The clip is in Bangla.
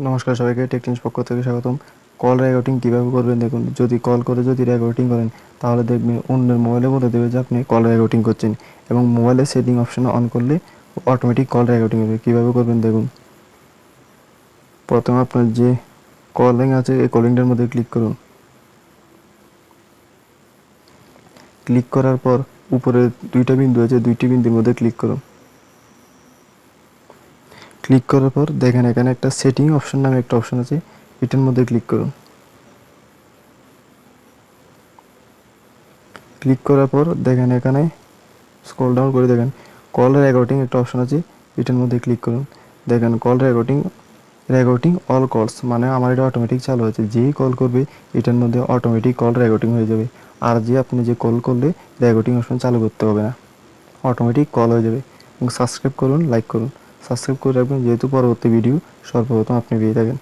নমস্কার সবাইকে, টেকনিক্স পক্ষ থেকে স্বাগতম। কল রেকর্ডিং কীভাবে করবেন দেখুন। যদি কল করে যদি রেকর্ডিং করেন তাহলে দেখবেন অন্যের মোবাইলে বলে দেবে যে আপনি কল রেকর্ডিং করছেন, এবং মোবাইলের সেটিং অপশন অন করলে অটোমেটিক কল রেকর্ডিং হবে। কীভাবে করবেন দেখুন। প্রথমে আপনার যে কলিং আছে এই কলিংটার মধ্যে ক্লিক করুন। ক্লিক করার পর উপরে দুইটা বিন্দু আছে, দুইটি বিন্দুর মধ্যে ক্লিক করুন। ক্লিক করার পর দেখেন এখানে একটা সেটিং অপশন নামে একটা অপশন আছে, এটার মধ্যে ক্লিক করুন। ক্লিক করার পর দেখেন এখানে স্ক্রল ডাউন করে দেখেন কল রেকর্ডিং একটা অপশন আছে, এটার মধ্যে ক্লিক করুন। দেখেন কল রেকর্ডিং অল কলস, মানে আমার এটা অটোমেটিক চালু হয়েছে। যেই কল করবে এটার মধ্যে অটোমেটিক কল রেকর্ডিং হয়ে যাবে। আর আপনি যে কল করলে রেকর্ডিং অপশন চালু করতে হবে না, অটোমেটিক কল হয়ে যাবে। এবং সাবস্ক্রাইব করুন, লাইক করুন, সাবস্ক্রাইব করে রাখবেন, যেহেতু পরবর্তী ভিডিও সর্বপ্রথম আপনি পেয়ে থাকেন।